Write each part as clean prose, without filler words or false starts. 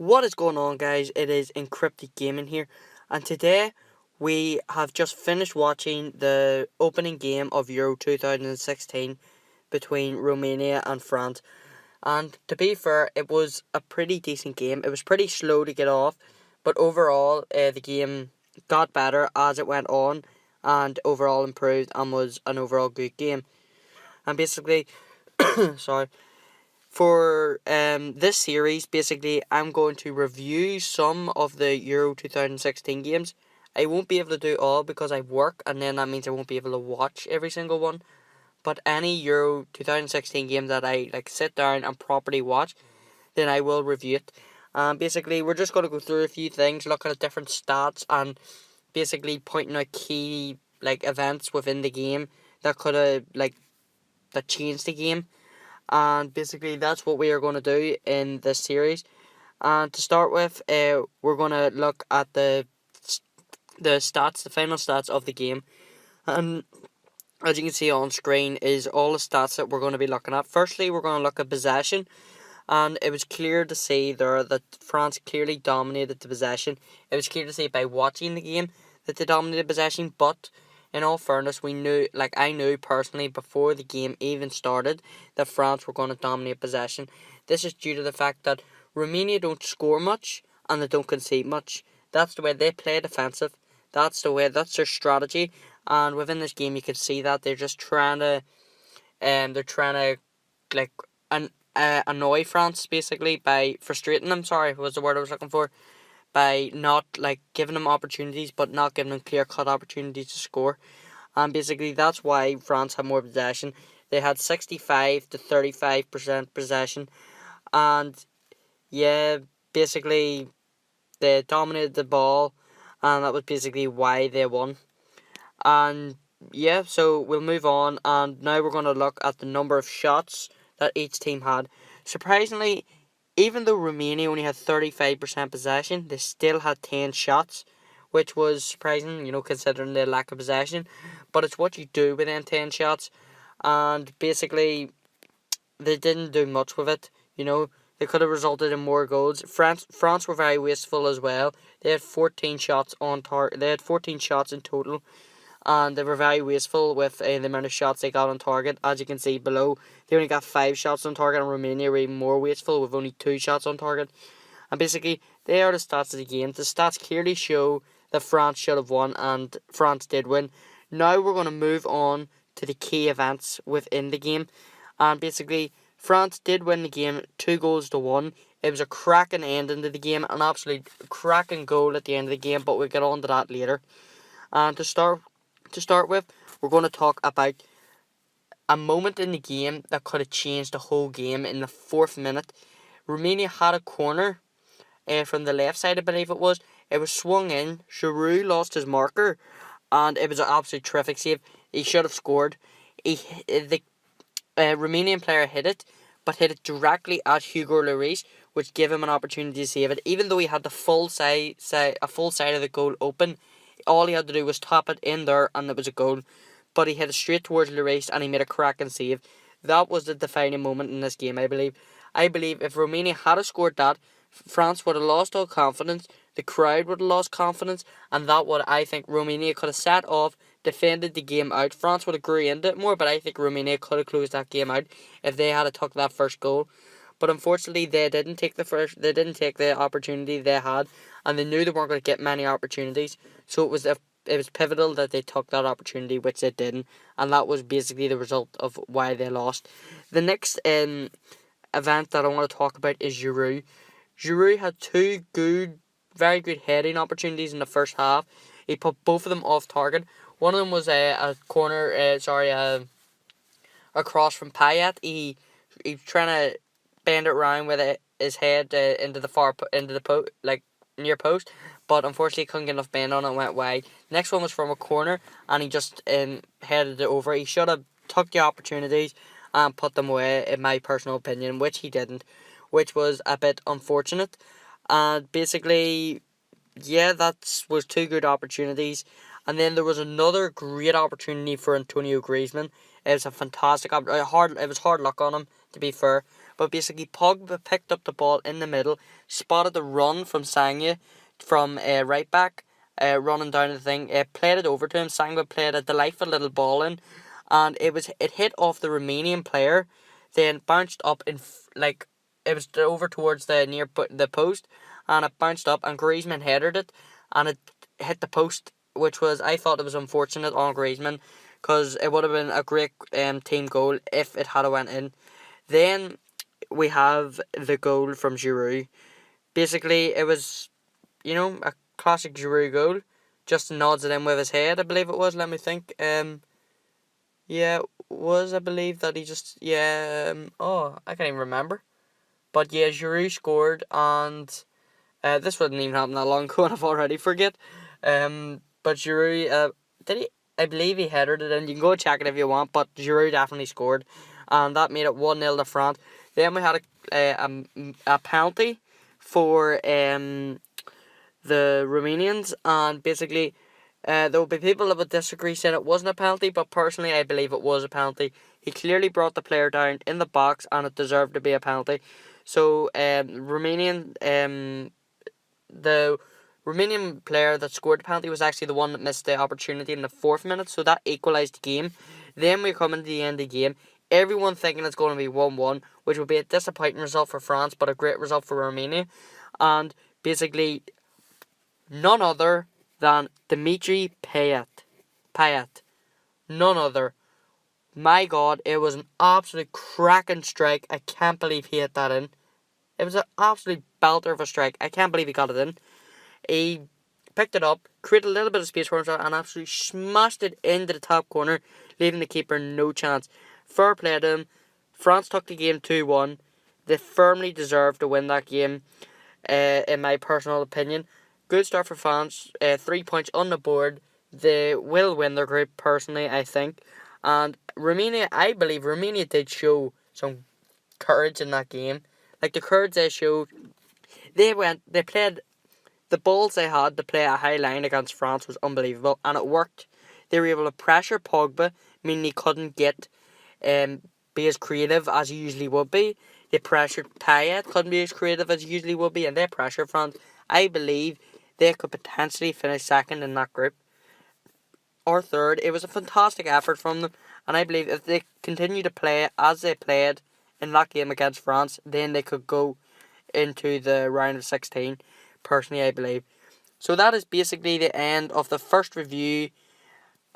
What is going on, guys? It is Encrypted Gaming here, and today we have just finished watching the opening game of Euro 2016 between Romania and France. And to be fair, it was a pretty decent game. It was pretty slow to get off, but overall, the game got better as it went on, and overall improved, and was an overall good game. And basically, sorry. For this series, basically, I'm going to review some of the Euro 2016 games. I won't be able to do all because I work, and then that means I won't be able to watch every single one. But any Euro 2016 game that I sit down and properly watch, then I will review it. Basically, we're just going to go through a few things, looking at different stats, and basically pointing out key events within the game that could have that changed the game. And basically that's what we are going to do in this series. And to start with, we're going to look at the stats, the final stats of the game. And as you can see on screen is all the stats that we're going to be looking at. Firstly, we're going to look at possession. And it was clear to see there that France clearly dominated the possession. It was clear to see by watching the game that they dominated possession, but in all fairness, I knew personally before the game even started that France were going to dominate possession. This is due to the fact that Romania don't score much and they don't concede much. That's the way they play defensive. That's their strategy. And within this game, you can see that they're just trying to, like, annoy France basically by frustrating them. Sorry, was the word I was looking for. By not giving them opportunities, but not giving them clear cut opportunities to score. And basically that's why France had more possession. They had 65 to 35% possession. And yeah, basically they dominated the ball, and that was basically why they won. And yeah, so we'll move on, and now we're going to look at the number of shots that each team had. Surprisingly, even though Romania only had 35% possession, they still had 10 shots, which was surprising, considering their lack of possession. But it's what you do with them 10 shots, and basically they didn't do much with it. They could have resulted in more goals. France were very wasteful as well. They had 14 shots on target. They had 14 shots in total, and they were very wasteful with the amount of shots they got on target. As you can see below, they only got 5 shots on target, and Romania were even more wasteful with only 2 shots on target. And basically, they are the stats of the game. The stats clearly show that France should have won, and France did win. Now we're going to move on to the key events within the game. And basically, France did win the game 2-1. It was a cracking ending to the game, an absolute cracking goal at the end of the game, but we'll get on to that later. And to start with, we're going to talk about a moment in the game that could have changed the whole game in the 4th minute. Romania had a corner from the left side, I believe it was. It was swung in. Giroud lost his marker, and it was an absolute terrific save. He should have scored. The Romanian player hit it, but hit it directly at Hugo Lloris, which gave him an opportunity to save it. Even though he had the full side of the goal open, all he had to do was tap it in there, and it was a goal. But he hit it straight towards Lloris, and he made a cracking save. That was the defining moment in this game, I believe. I believe if Romania had scored that, France would have lost all confidence, the crowd would have lost confidence, and that would, I think, Romania could have sat off, defended the game out. France would have grew into it more, but I think Romania could have closed that game out if they had took that first goal. But unfortunately, they didn't take the opportunity they had, and they knew they weren't going to get many opportunities. So it was pivotal that they took that opportunity, which they didn't, and that was basically the result of why they lost. The next event that I want to talk about is Giroud. Giroud had 2 very good heading opportunities in the first half. He put both of them off target. One of them was a corner, a cross from Payet. He was trying to bend it round with his head into the near post, but unfortunately couldn't get enough bend on it and went wide. The next one was from a corner, and he just headed it over. He should have took the opportunities and put them away, in my personal opinion, which he didn't, which was a bit unfortunate. And basically, yeah, that was 2 good opportunities. And then there was another great opportunity for Antonio Griezmann. It was a fantastic it was hard luck on him, to be fair. but basically Pogba picked up the ball in the middle, spotted the run from Sanya from right back, running down the thing, played it over to him. Sangha played a delightful little ball in, and it hit off the Romanian player, then bounced up it was over towards the post, and it bounced up, and Griezmann headed it, and it hit the post, which was, I thought it was unfortunate on Griezmann, because it would have been a great team goal if it had went in. Then we have the goal from Giroud. Basically, it was, a classic Giroud goal. Just nods it in with his head, I believe it was. Let me think. Yeah, I believe that he just, I can't even remember. But yeah, Giroud scored, and this wouldn't even happen that long ago, and I've already forget. But Giroud, did he? I believe he headed it in. You can go check it if you want, but Giroud definitely scored, and that made it 1-0 to France. Then we had a penalty for the Romanians, and basically, there will be people that would disagree, saying it wasn't a penalty, but personally, I believe it was a penalty. He clearly brought the player down in the box, and it deserved to be a penalty. So, the Romanian player that scored the penalty was actually the one that missed the opportunity in the 4th minute, so that equalised the game. Then we come into the end of the game, everyone thinking it's going to be 1-1, which would be a disappointing result for France, but a great result for Romania. And basically, none other than Dimitri Payet. None other. My God, it was an absolute cracking strike. I can't believe he hit that in. It was an absolute belter of a strike. I can't believe he got it in. He picked it up, created a little bit of space for himself, and absolutely smashed it into the top corner, leaving the keeper no chance. Fair play to him. France took the game 2-1. They firmly deserved to win that game, in my personal opinion. Good start for France. 3 points on the board. They will win their group, personally, I think. And Romania, I believe Romania did show some courage in that game. Like the courage they showed, they played, the balls they had to play a high line against France was unbelievable, and it worked. They were able to pressure Pogba, meaning he couldn't be as creative as he usually would be. They pressured Payet, couldn't be as creative as he usually would be, and they pressured France. I believe they could potentially finish second in that group, or third. It was a fantastic effort from them, and I believe if they continue to play as they played in that game against France, then they could go into the round of 16, personally, I believe. So that is basically the end of the first review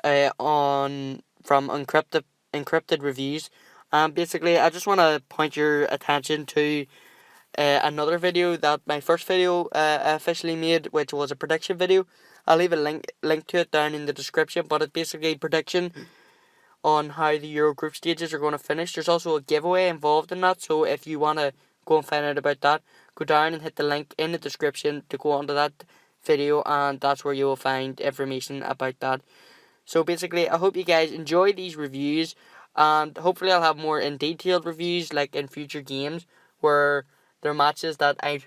from Encrypted Reviews. Basically, I just want to point your attention to another video that my first video officially made, which was a prediction video. I'll leave a link to it down in the description, but it's basically a prediction on how the Euro group stages are going to finish. There's also a giveaway involved in that, so if you want to go and find out about that, go down and hit the link in the description to go onto that video, and that's where you will find information about that. So basically, I hope you guys enjoy these reviews, and hopefully I'll have more in detailed reviews like in future games where there are matches that I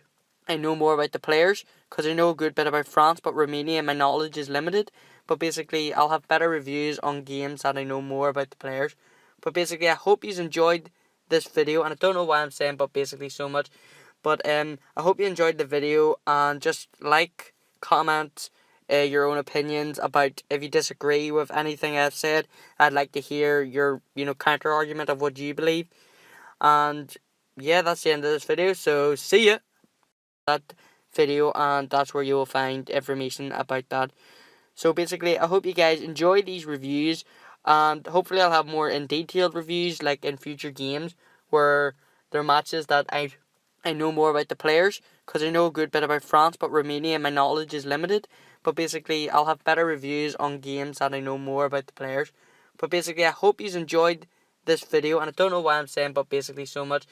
know more about the players, because I know a good bit about France, but Romania, my knowledge is limited. But basically, I'll have better reviews on games that I know more about the players. But basically, I hope you enjoyed this video, and I don't know why I'm saying but basically so much. But I hope you enjoyed the video, and just like, comment your own opinions about, if you disagree with anything I've said. I'd like to hear your counter argument of what you believe. And yeah, that's the end of this video, so see ya. That video, and that's where you will find information about that. So basically, I hope you guys enjoy these reviews, and hopefully I'll have more in detailed reviews like in future games where there are matches that I know more about the players, because I know a good bit about France, but Romania, my knowledge is limited. But basically, I'll have better reviews on games that I know more about the players. But basically, I hope you enjoyed this video, and I don't know why I'm saying but basically so much.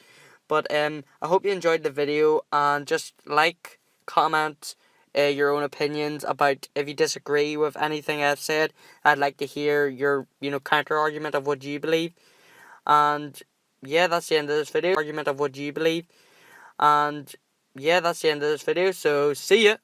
But I hope you enjoyed the video, and just like, comment your own opinions about, if you disagree with anything I've said. I'd like to hear your counter argument of what you believe. And yeah, that's the end of this video. Argument of what you believe. And yeah, that's the end of this video, so see ya.